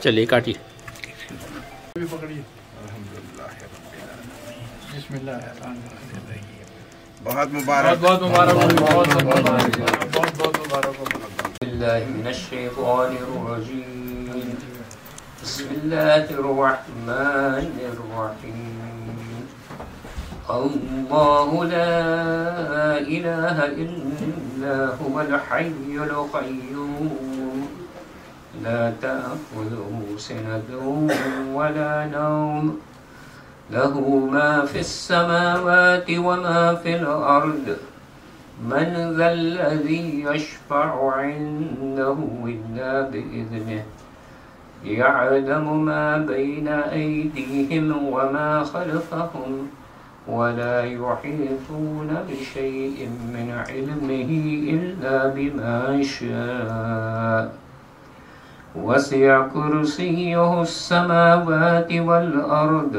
چلیے کاٹیے. بسم اللہ الرحمن الرحیم. بہت مبارک. بہت مبارک. بہت مبارک. باللہ من الشیطان الرجیم. بسم اللہ الرحمن الرحیم. اللہ لا الہ الا هو الحی القیوم لا تأخذه سنة ولا نوم له ما في السماوات وما في الأرض من ذا الذي يشفع عنده إلا بإذنه يعلم ما بين أيديهم وما خلفهم ولا يحيطون بشيء من علمه إلا بما شاء وسع كرسيه السماوات والأرض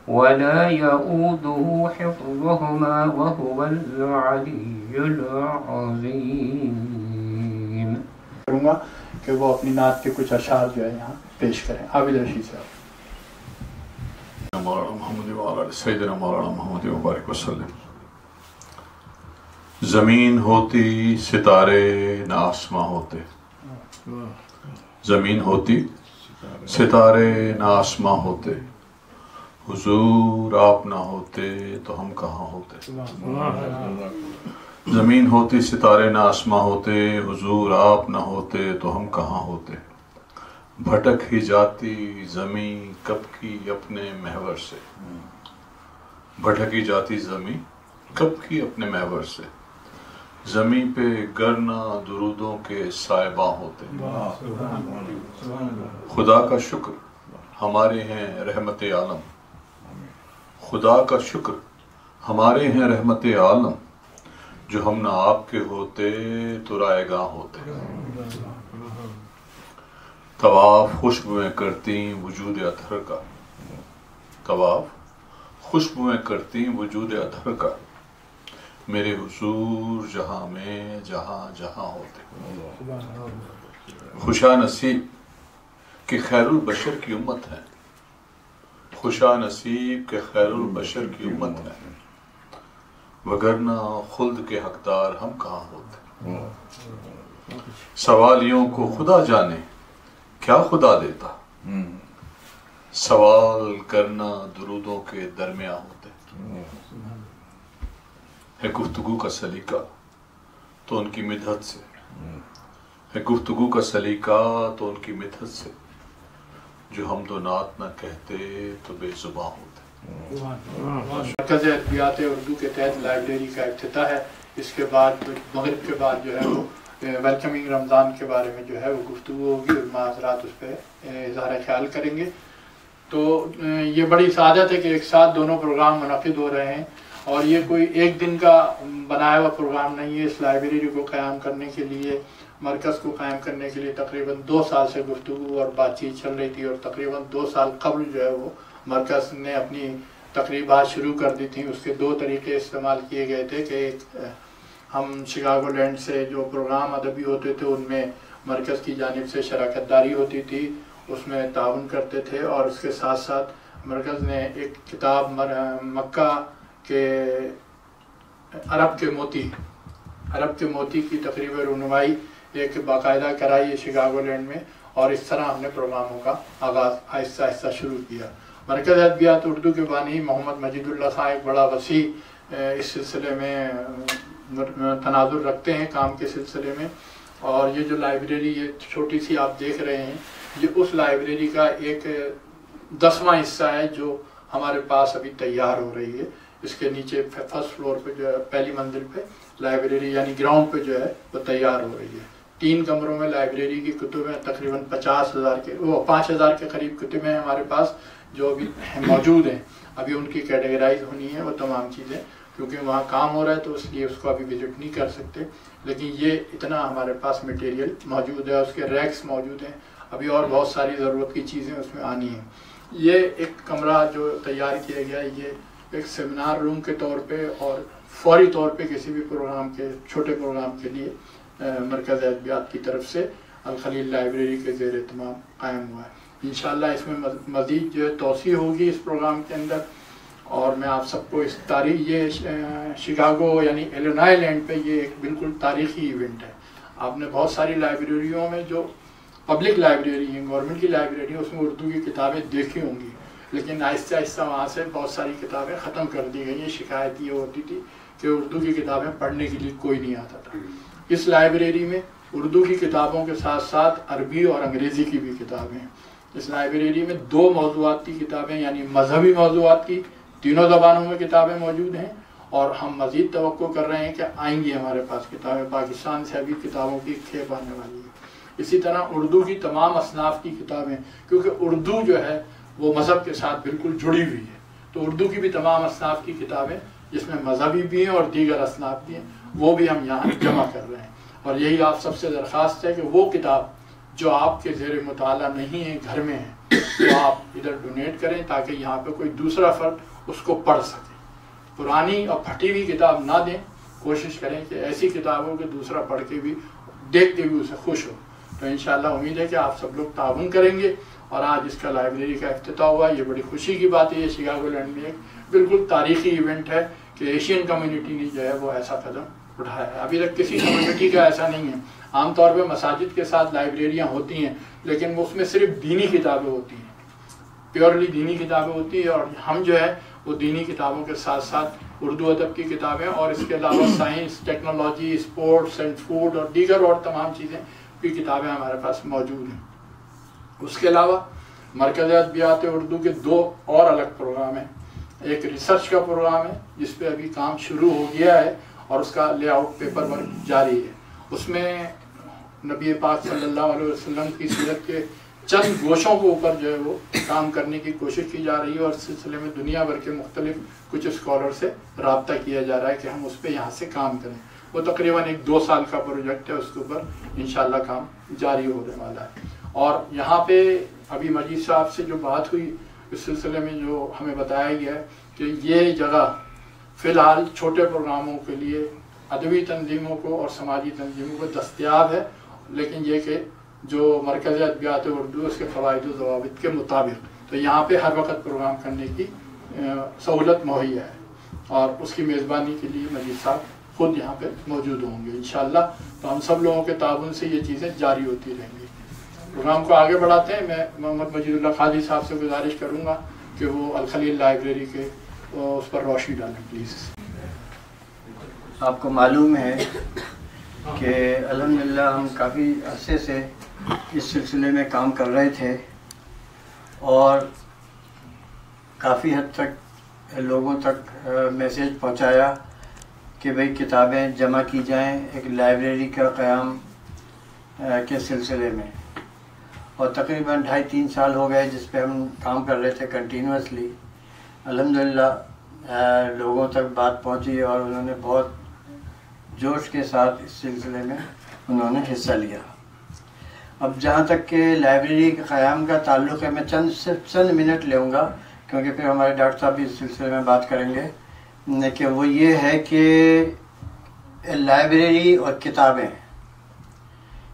ولا يؤوده حفظهما وهو العلي العظيم. کروں گا کہ وہ اپنی نعت کے کچھ اشعار جو ہے یہاں پیش کریں. عابد رشید صاحب. مولانا محمد وعلی سیدنا مولانا محمد وبارک وسلم. زمین ہوتی ستارے نہ آسماں ہوتے. زمین ہوتی ستارے نہ آسماں ہوتے. حضور آپ نہ ہوتے تو ہم کہاں ہوتے. زمین ہوتی ستارے نہ آسماں ہوتے. حضور آپ نہ ہوتے تو ہم کہاں ہوتے. بھٹک ہی جاتی زمین کب کی اپنے محور سے. بھٹکی جاتی زمین کب کی اپنے محور سے. زمین پہ گرنا درودوں کے سائباں ہوتے. خدا کا شکر ہمارے ہیں رحمت عالم. خدا کا شکر ہمارے ہیں رحمت عالم. جو ہم نہ آپ کے ہوتے تو رائے گاہ ہوتے. طواف خوشبوئیں کرتی وجود اطہر کا. طواف خوشبوئیں کرتی وجود اطہر کا. میرے حضور جہاں میں جہاں جہاں ہوتے. خوشا نصیب کہ خیر البشر کی امت ہے. خوشا نصیب کہ خیر البشر کی امت ہے. وگرنہ خلد کے حقدار ہم کہاں ہوتے. سوالیوں کو خدا جانے کیا خدا دیتا. سوال کرنا درودوں کے درمیان ہوتے. ہے گفتگو کا سلیقہ تو ان کی مدحت سے. ہے گفتگو کا سلیقہ تو ان کی مدحت سے. جو ہم تو نعت نہ کہتے تو بے زباں ہوتے. مرکز ادبیات اردو کے تحت لائبریری کا افتتاح ہے. اس کے بعد مغرب کے بعد جو ہے وہ ویلکمنگ رمضان کے بارے میں جو ہے وہ گفتگو ہوگی اور حضرات اس پہ اظہار خیال کریں گے. تو یہ بڑی سعادت ہے کہ ایک ساتھ دونوں پروگرام منعقد ہو رہے ہیں اور یہ کوئی ایک دن کا بنایا ہوا پروگرام نہیں ہے. اس لائبریری کو قیام کرنے کے لیے مرکز کو قائم کرنے کے لیے تقریباً 2 سال سے گفتگو اور بات چیت چل رہی تھی اور تقریباً 2 سال قبل جو ہے وہ مرکز نے اپنی تقریبات شروع کر دی تھیں. اس کے 2 طریقے استعمال کیے گئے تھے کہ ایک ہم شکاگو لینڈ سے جو پروگرام ادبی ہوتے تھے ان میں مرکز کی جانب سے شراکت داری ہوتی تھی, اس میں تعاون کرتے تھے, اور اس کے ساتھ ساتھ مرکز نے ایک کتاب مکہ کے عرب کے موتی کی تقریب رونمائی ایک باقاعدہ کرائی ہے شکاگو لینڈ میں, اور اس طرح ہم نے پروگراموں کا آغاز آہستہ آہستہ شروع کیا. مرکز ادبیات اردو کے بانی محمد مجید اللہ خان ایک بڑا وسیع اس سلسلے میں تناظر رکھتے ہیں کام کے سلسلے میں, اور یہ جو لائبریری یہ چھوٹی سی آپ دیکھ رہے ہیں یہ اس لائبریری کا ایک 10واں حصہ ہے جو ہمارے پاس ابھی تیار ہو رہی ہے. اس کے نیچے فرسٹ فلور پہ جو ہے پہلی منزل پہ لائبریری یعنی گراؤنڈ پہ جو ہے وہ تیار ہو رہی ہے. 3 کمروں میں لائبریری کی کتب ہیں, تقریباً 5000 کے قریب کتبیں ہیں ہمارے پاس جو ابھی موجود ہیں. ابھی ان کی کیٹیگرائز ہونی ہے وہ تمام چیزیں, کیونکہ وہاں کام ہو رہا ہے تو اس لیے اس کو ابھی وزٹ نہیں کر سکتے, لیکن یہ اتنا ہمارے پاس مٹیریل موجود ہے. اس کے ریکس موجود ہیں, ابھی اور بہت ساری ضرورت کی چیزیں اس میں آنی ہیں۔ یہ ایک کمرہ جو تیار کیا گیا ہے یہ ایک سیمینار روم کے طور پہ اور فوری طور پہ کسی بھی پروگرام کے چھوٹے پروگرام کے لیے مرکز ادبیات کی طرف سے الخلیل لائبریری کے زیر اہتمام قائم ہوا ہے۔ انشاءاللہ اس میں مزید جو ہے توسیع ہوگی اس پروگرام کے اندر، اور میں آپ سب کو اس تاریخ یہ شکاگو یعنی ایلینوائے لینڈ پہ یہ ایک بالکل تاریخی ایونٹ ہے۔ آپ نے بہت ساری لائبریریوں میں جو پبلک لائبریری ہیں، گورنمنٹ کی لائبریری ہیں، اس میں اردو کی کتابیں دیکھی ہوں گی، لیکن آہستہ آہستہ وہاں سے بہت ساری کتابیں ختم کر دی گئی ہیں۔ شکایت یہ ہوتی تھی کہ اردو کی کتابیں پڑھنے کے لیے کوئی نہیں آتا تھا۔ اس لائبریری میں اردو کی کتابوں کے ساتھ ساتھ عربی اور انگریزی کی بھی کتابیں ہیں۔ اس لائبریری میں 2 موضوعات کی کتابیں یعنی مذہبی موضوعات کی تینوں زبانوں میں کتابیں موجود ہیں، اور ہم مزید توقع کر رہے ہیں کہ آئیں گی ہمارے پاس کتابیں، پاکستان سے ابھی کتابوں کی کھیپ آنے والی ہے۔ اسی طرح اردو کی تمام اصناف کی کتابیں، کیونکہ اردو جو ہے وہ مذہب کے ساتھ بالکل جڑی ہوئی ہے، تو اردو کی بھی تمام اصناف کی کتابیں جس میں مذہبی بھی ہیں اور دیگر اصناف بھی ہیں وہ بھی ہم یہاں جمع کر رہے ہیں۔ اور یہی آپ سب سے درخواست ہے کہ وہ کتاب جو آپ کے زیر مطالعہ نہیں ہے گھر میں ہے تو آپ ادھر ڈونیٹ کریں تاکہ یہاں پہ کوئی دوسرا فرد اس کو پڑھ سکے۔ پرانی اور پھٹی ہوئی کتاب نہ دیں، کوشش کریں کہ ایسی کتابوں کے دوسرا پڑھ کے بھی دیکھ کے بھی اسے خوش ہو۔ تو انشاءاللہ امید ہے کہ آپ سب لوگ تعاون کریں گے، اور آج اس کا لائبریری کا افتتاح ہوا، یہ بڑی خوشی کی بات ہے۔ یہ شکاگو لینڈ میں ایک بالکل تاریخی ایونٹ ہے کہ ایشین کمیونٹی نے جو ہے وہ ایسا قدم اٹھایا ہے۔ ابھی تک کسی کمیونٹی کا ایسا نہیں ہے۔ عام طور پہ مساجد کے ساتھ لائبریریاں ہوتی ہیں لیکن اس میں صرف دینی کتابیں ہوتی ہیں، پیورلی دینی کتابیں ہوتی ہیں، اور ہم جو ہے وہ دینی کتابوں کے ساتھ ساتھ اردو ادب کی کتابیں اور اس کے علاوہ science, technology, sports and food اور دیگر اور تمام چیزیں کی کتابیں ہمارے پاس موجود ہیں۔ اس کے علاوہ مرکز ادبیات اردو کے 2 اور الگ پروگرام ہیں۔ ایک ریسرچ کا پروگرام ہے جس پہ ابھی کام شروع ہو گیا ہے اور اس کا لے آؤٹ پیپر ورک جاری ہے۔ اس میں نبی پاک صلی اللہ علیہ وسلم کی سیرت کے چند گوشوں کے اوپر جو ہے وہ کام کرنے کی کوشش کی جا رہی ہے، اور اس سلسلے میں دنیا بھر کے مختلف کچھ اسکالر سے رابطہ کیا جا رہا ہے کہ ہم اس پہ یہاں سے کام کریں۔ وہ تقریباً 1-2 سال کا پروجیکٹ ہے، اس کے اوپر انشاءاللہ کام جاری ہونے والا ہے۔ اور یہاں پہ ابھی مجید صاحب سے جو بات ہوئی اس سلسلے میں جو ہمیں بتایا گیا ہے کہ یہ جگہ فی الحال چھوٹے پروگراموں کے لیے ادبی تنظیموں کو اور سماجی تنظیموں کو دستیاب ہے، لیکن یہ کہ جو مرکز ادبیات اردو اس کے فوائد و ضوابط کے مطابق، تو یہاں پہ ہر وقت پروگرام کرنے کی سہولت مہیا ہے، اور اس کی میزبانی کے لیے مجید صاحب خود یہاں پہ موجود ہوں گے انشاءاللہ۔ تو ہم سب لوگوں کے تعاون سے یہ چیزیں جاری ہوتی رہیں گی۔ پروگرام کو آگے بڑھاتے ہیں۔ میں محمد مجید اللہ قادری صاحب سے گزارش کروں گا کہ وہ الخلیل لائبریری کے اس پر روشنی ڈالیں پلیز۔ آپ کو معلوم ہے کہ الحمدللہ ہم کافی عرصے سے اس سلسلے میں کام کر رہے تھے، اور کافی حد تک لوگوں تک میسیج پہنچایا کہ بھئی کتابیں جمع کی جائیں ایک لائبریری کا قیام کے سلسلے میں، اور تقریباً 2.5-3 سال ہو گئے جس پہ ہم کام کر رہے تھے کنٹینیوسلی۔ الحمدللہ لوگوں تک بات پہنچی اور انہوں نے بہت جوش کے ساتھ اس سلسلے میں انہوں نے حصہ لیا۔ اب جہاں تک کہ لائبریری کے قیام کا تعلق ہے، میں صرف چند منٹ لوں گا کیونکہ پھر ہمارے ڈاکٹر صاحب بھی اس سلسلے میں بات کریں گے، کہ وہ یہ ہے کہ لائبریری اور کتابیں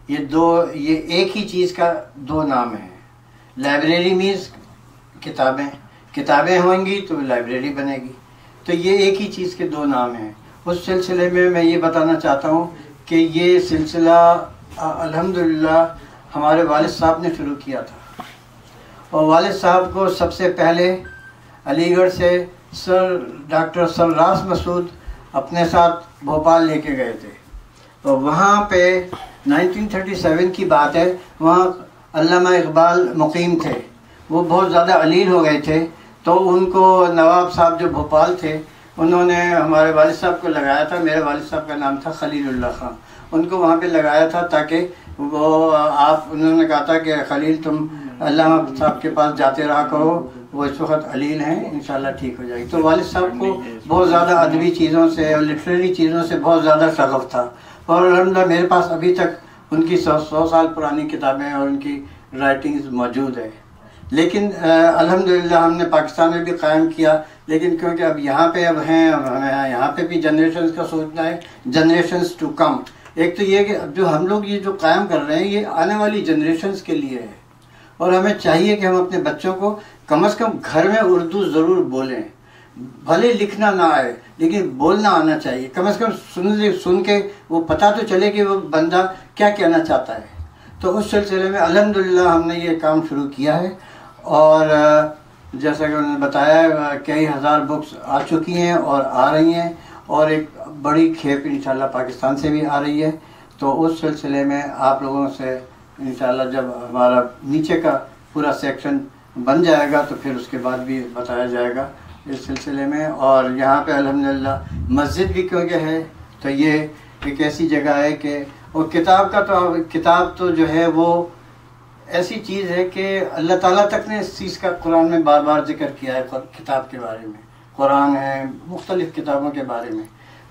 یہ ایک ہی چیز کا 2 نام ہیں۔ لائبریری مینز کتابیں ہوں گی تو لائبریری بنے گی، تو یہ ایک ہی چیز کے 2 نام ہیں۔ اس سلسلے میں یہ بتانا چاہتا ہوں کہ یہ سلسلہ الحمدللہ ہمارے والد صاحب نے شروع کیا تھا، اور والد صاحب کو سب سے پہلے علی گڑھ سے ڈاکٹر سرراس مسعود اپنے ساتھ بھوپال لے کے گئے تھے، اور وہاں پہ 1937 کی بات ہے، وہاں علامہ اقبال مقیم تھے، وہ بہت زیادہ علیل ہو گئے تھے، تو ان کو نواب صاحب جو بھوپال تھے انہوں نے ہمارے والد صاحب کو لگایا تھا، میرے والد صاحب کا نام تھا خلیل اللہ خان، ان کو وہاں پہ لگایا تھا تاکہ وہ انہوں نے کہا تھا کہ خلیل تم علامہ صاحب کے پاس جاتے رہا کرو، وہ اس وقت علیل ہیں، انشاءاللہ ٹھیک ہو جائے گی۔ تو والد صاحب کو بہت زیادہ ادبی چیزوں سے اور لٹریری چیزوں سے بہت زیادہ شغف تھا، اور الحمدللہ میرے پاس ابھی تک ان کی 100 سال پرانی کتابیں اور ان کی رائٹنگز موجود ہے. لیکن الحمدللہ ہم نے پاکستان میں بھی قائم کیا، لیکن کیونکہ اب یہاں پہ اب ہیں، اب ہمیں یہاں پہ بھی جنریشنز کا سوچنا ہے، جنریشنز ٹو کم. ایک تو یہ کہ اب جو ہم لوگ یہ جو قائم کر رہے ہیں یہ آنے والی جنریشنز کے لیے ہے، اور ہمیں چاہیے کہ ہم اپنے بچوں کو کم از کم گھر میں اردو ضرور بولیں. بھلے لکھنا نہ آئے لیکن بولنا آنا چاہیے، کم از کم سن کے وہ پتہ تو چلے کہ وہ بندہ کیا کہنا چاہتا ہے. تو اس سلسلے میں الحمدللہ ہم نے یہ کام شروع کیا ہے، اور جیسا کہ انہوں نے بتایا کئی ہزار بکس آ چکی ہیں اور آ رہی ہیں، اور ایک بڑی کھیپ انشاءاللہ پاکستان سے بھی آ رہی ہے. تو اس سلسلے میں آپ لوگوں سے انشاءاللہ جب ہمارا نیچے کا پورا سیکشن بن جائے گا تو پھر اس کے بعد بھی بتایا جائے گا اس سلسلے میں. اور یہاں پہ الحمدللہ مسجد بھی کیونکہ ہے تو یہ ایک ایسی جگہ ہے کہ اور کتاب تو جو ہے وہ ایسی چیز ہے کہ اللہ تعالیٰ تک نے اس چیز کا قرآن میں بار بار ذکر کیا ہے کتاب کے بارے میں. قرآن ہے، مختلف کتابوں کے بارے میں.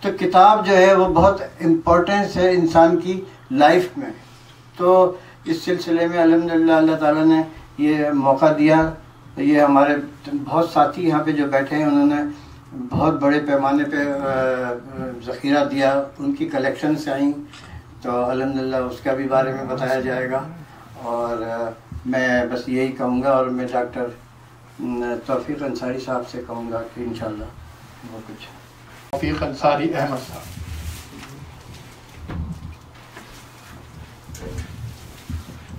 تو کتاب جو ہے وہ بہت امپورٹنس ہے انسان کی لائف میں. تو اس سلسلے میں الحمدللہ اللہ تعالیٰ نے یہ موقع دیا. یہ ہمارے بہت ساتھی یہاں پہ جو بیٹھے ہیں انہوں نے بہت بڑے پیمانے پہ ذخیرہ دیا، ان کی کلیکشن سے آئیں، تو الحمدللہ اس کا بھی بارے میں بتایا جائے گا. اور میں بس یہی کہوں گا، اور میں ڈاکٹر توفیق انصاری صاحب سے کہوں گا کہ انشاءاللہ وہ کچھ. توفیق انصاری احمد صاحب.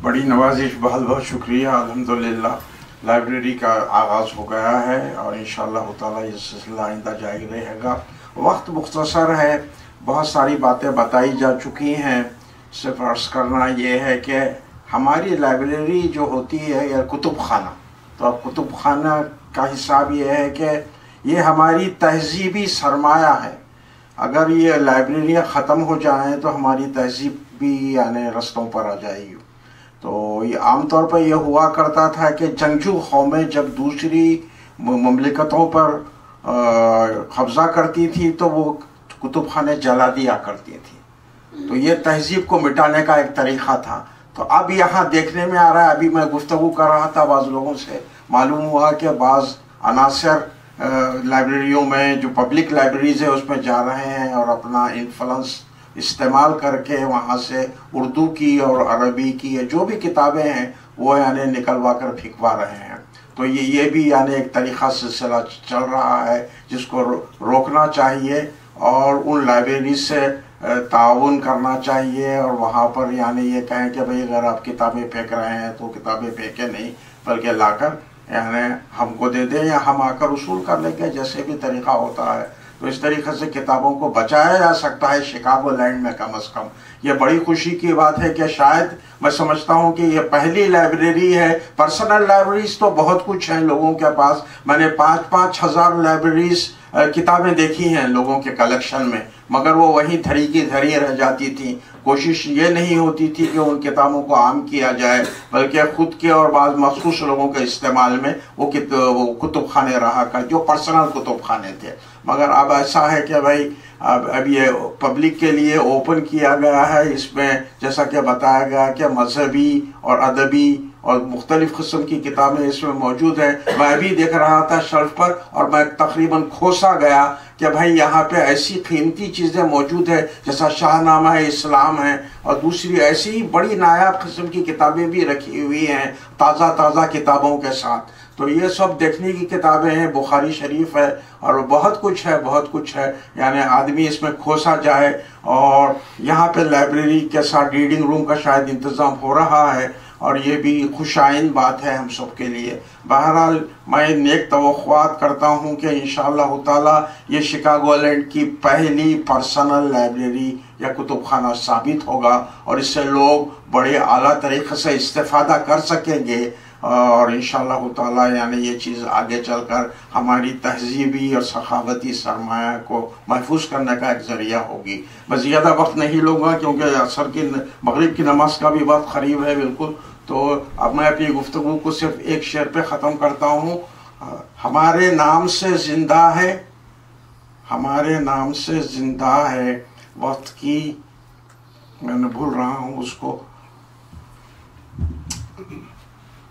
بڑی نوازش، بہت بہت شکریہ. الحمدللہ لائبریری کا آغاز ہو گیا ہے اور انشاءاللہ تعالیٰ یہ سلسلہ آئندہ جاری رہے گا. وقت مختصر ہے، بہت ساری باتیں بتائی جا چکی ہیں. صرف عرض کرنا یہ ہے کہ ہماری لائبریری جو ہوتی ہے یا کتب خانہ، تو اب کتب خانہ کا حساب یہ ہے کہ یہ ہماری تہذیبی سرمایہ ہے. اگر یہ لائبریریاں ختم ہو جائیں تو ہماری تہذیب بھی یعنی رستوں پر آ جائے گی. تو یہ عام طور پر یہ ہوا کرتا تھا کہ جنگجو قومیں جب دوسری مملکتوں پر قبضہ کرتی تھی تو وہ کتب خانے جلا دیا کرتی تھی. تو یہ تہذیب کو مٹانے کا ایک طریقہ تھا. تو اب یہاں دیکھنے میں آ رہا ہے، ابھی میں گفتگو کر رہا تھا بعض لوگوں سے، معلوم ہوا کہ بعض عناصر لائبریریوں میں جو پبلک لائبریریز ہے اس میں جا رہے ہیں اور اپنا انفلوئنس استعمال کر کے وہاں سے اردو کی اور عربی کی جو بھی کتابیں ہیں وہ یعنی نکلوا کر پھینکوا رہے ہیں. تو یہ بھی یعنی ایک طریقہ سلسلہ چل رہا ہے جس کو روکنا چاہیے اور ان لائبریریز سے تعاون کرنا چاہیے، اور وہاں پر یعنی یہ کہیں کہ بھئی اگر آپ کتابیں پھینک رہے ہیں تو کتابیں پھینکے نہیں بلکہ لا کر یعنی ہم کو دے دیں یا ہم آ کر وصول کر لیں گے، جیسے بھی طریقہ ہوتا ہے. تو اس طریقے سے کتابوں کو بچایا جا سکتا ہے شکاگو لینڈ میں کم از کم. یہ بڑی خوشی کی بات ہے کہ شاید میں سمجھتا ہوں کہ یہ پہلی لائبریری ہے. پرسنل لائبریریز تو بہت کچھ ہیں لوگوں کے پاس. میں نے 5,000 لائبریریز کتابیں دیکھی ہیں لوگوں کے کلیکشن میں، مگر وہ وہیں دھری کی دھری رہ جاتی تھیں. کوشش یہ نہیں ہوتی تھی کہ ان کتابوں کو عام کیا جائے، بلکہ خود کے اور بعض مخصوص لوگوں کے استعمال میں وہ کتب خانے رہا کر جو پرسنل کتب خانے تھے. مگر اب ایسا ہے کہ بھائی اب یہ پبلک کے لیے اوپن کیا گیا ہے. اس میں جیسا کہ بتایا گیا کہ مذہبی اور ادبی اور مختلف قسم کی کتابیں اس میں موجود ہیں. میں بھی دیکھ رہا تھا شیلف پر اور میں تقریباً کھوسا گیا کہ بھائی یہاں پہ ایسی قیمتی چیزیں موجود ہیں جیسا شاہ نامہ اسلام ہے اور دوسری ایسی بڑی نایاب قسم کی کتابیں بھی رکھی ہوئی ہیں تازہ کتابوں کے ساتھ. تو یہ سب دیکھنے کی کتابیں ہیں. بخاری شریف ہے اور بہت کچھ ہے یعنی آدمی اس میں کھوسا جائے. اور یہاں پہ لائبریری کے ساتھ ریڈنگ روم کا شاید انتظام ہو رہا ہے اور یہ بھی خوشائن بات ہے ہم سب کے لیے. بہرحال میں نیک توقعات کرتا ہوں کہ انشاءاللہ تعالی یہ شکاگو لینڈ کی پہلی پرسنل لائبریری یا کتب خانہ ثابت ہوگا اور اس سے لوگ بڑے اعلیٰ طریقے سے استفادہ کر سکیں گے. اور انشاءاللہ تعالی یعنی یہ چیز آگے چل کر ہماری تہذیبی اور ثقافتی سرمایہ کو محفوظ کرنے کا ایک ذریعہ ہوگی. میں زیادہ وقت نہیں لوں گا کیونکہ عصر کی مغرب کی نماز کا بھی وقت قریب ہے بالکل. تو اب میں اپنی گفتگو کو صرف ایک شعر پہ ختم کرتا ہوں. ہمارے نام سے زندہ ہے، ہمارے نام سے زندہ ہے وقت کی، میں نے بھول رہا ہوں اس کو.